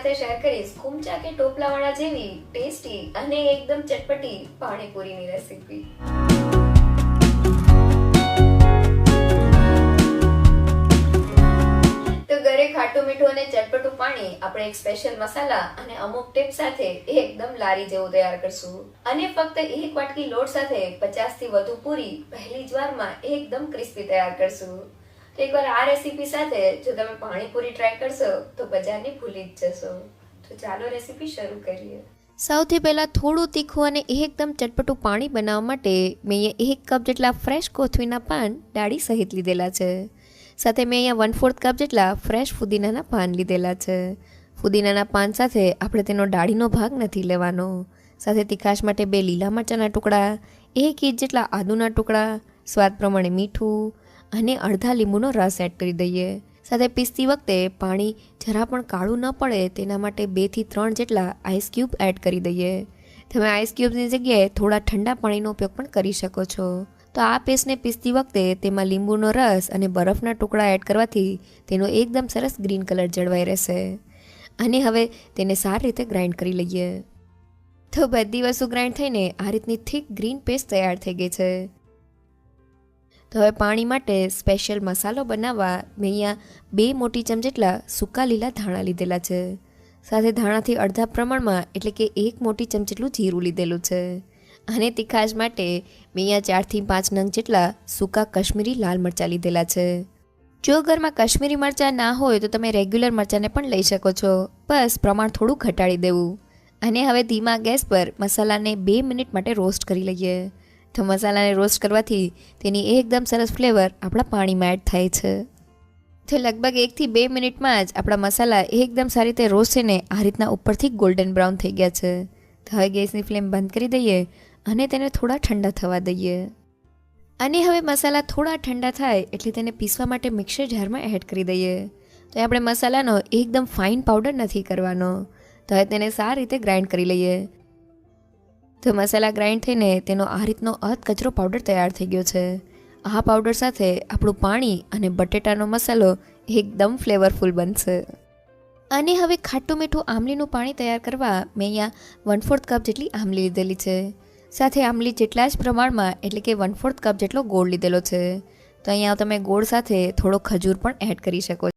સાથે શેર કરીશ કુમચા કે ટોપલાવાળા જેવી ટેસ્ટી અને એકદમ ચટપટી પાણીપુરીની રેસીપી। તો ઘરે ખાટું મીઠું અને ચટપટું પાણી આપણે એક સ્પેશિયલ મસાલા અને અમુક ટિપ સાથે એકદમ લારી જેવું તૈયાર કરશું અને ફક્ત એક વાટકી લોટ સાથે 50 થી વધુ પૂરી પહેલી જ વારમાં એકદમ ક્રિસ્પી તૈયાર કરશું। તો એકવાર આ રેસીપી સાથે જો તમે પાણીપુરી ટ્રાય કરશો તો બજારની ભૂલી જ જશો। તો ચાલો રેસીપી શરૂ કરીએ। સૌથી પહેલાં થોડું તીખું અને એકદમ ચટપટું પાણી બનાવવા માટે મેં અહીંયા 1 કપ જેટલા ફ્રેશ કોથમીરના પાન ડાળી સહિત લીધેલા છે। સાથે મેં અહીંયા 1/4 કપ જેટલા ફ્રેશ ફુદીનાના પાન લીધેલા છે। ફુદીનાના પાન સાથે આપણે તેનો ડાળીનો ભાગ નથી લેવાનો। સાથે તીખાશ માટે 2 લીલા મરચાંના ટુકડા, 1 ઇંચ જેટલા આદુના ટુકડા, સ્વાદ પ્રમાણે મીઠું અને અડધા લીંબુનો રસ એડ કરી દઈએ। સાથે પીસતી વખતે પાણી જરા પણ કાળું ન પડે તેના માટે 2 થી 3 જેટલા આઈસ ક્યુબ એડ કરી દઈએ। તમે આઈસ ક્યુબ્સની જગ્યાએ થોડા ઠંડા પાણીનો ઉપયોગ પણ કરી શકો છો। તો આ પેસ્ટને પીસતી વખતે તેમાં લીંબુનો રસ અને બરફના ટુકડા એડ કરવાથી તેનો એકદમ સરસ ગ્રીન કલર જળવાઈ રહેશે। અને હવે તેને સારી રીતે ગ્રાઇન્ડ કરી લઈએ। તો બધી વસ્તુ ગ્રાઇન્ડ થઈને આ રીતની થીક ગ્રીન પેસ્ટ તૈયાર થઈ ગઈ છે। તો હવે પાણી માટે સ્પેશિયલ મસાલો બનાવવા મેં અહીંયા 2 મોટી ચમચ જેટલા સૂકા લીલા ધાણા લીધેલા છે। સાથે ધાણાથી અડધા પ્રમાણમાં એટલે કે 1 મોટી ચમચ જેટલું જીરું લીધેલું છે। અને તીખાશ માટે મેં અહીંયા 4 થી 5 નંગ જેટલા સૂકા કાશ્મીરી લાલ મરચાં લીધેલા છે। જો ઘરમાં કાશ્મીરી મરચાં ના હોય તો તમે રેગ્યુલર મરચાંને પણ લઈ શકો છો, બસ પ્રમાણ થોડું ઘટાડી દેવું। અને હવે ધીમા ગેસ પર મસાલાને 2 મિનિટ માટે રોસ્ટ કરી લઈએ। તો મસાલાને રોસ્ટ કરવાથી તેની એકદમ સરસ ફ્લેવર આપણા પાણીમાં એડ થાય છે। તો લગભગ 1 થી 2 મિનિટમાં જ આપણા મસાલા એકદમ સારી રીતે રોસ્ટ થઈને આ રીતના ઉપરથી ગોલ્ડન બ્રાઉન થઈ ગયા છે। તો હવે ગેસની ફ્લેમ બંધ કરી દઈએ અને તેને થોડા ઠંડા થવા દઈએ। અને હવે મસાલા થોડા ઠંડા થાય એટલે તેને પીસવા માટે મિક્સર જારમાં એડ કરી દઈએ। તો આપણે મસાલાનો એકદમ ફાઇન પાવડર નથી કરવાનો, તો હવે તેને સારી રીતે ગ્રાઇન્ડ કરી લઈએ। તો મસાલા ગ્રાઇન્ડ થઈને તેનો આ રીતનો અધકચરો પાવડર તૈયાર થઈ ગયો છે। આ પાવડર સાથે આપણું પાણી અને બટેટાનો મસાલો એકદમ ફ્લેવરફુલ બનશે। અને હવે ખાટું મીઠું આમલીનું પાણી તૈયાર કરવા મેં અહીંયા 1/4 કપ જેટલી આમલી લીધેલી છે। સાથે આમલી જેટલા જ પ્રમાણમાં એટલે કે 1/4 કપ જેટલો ગોળ લીધેલો છે। તો અહીંયા તમે ગોળ સાથે થોડો ખજૂર પણ એડ કરી શકો છો।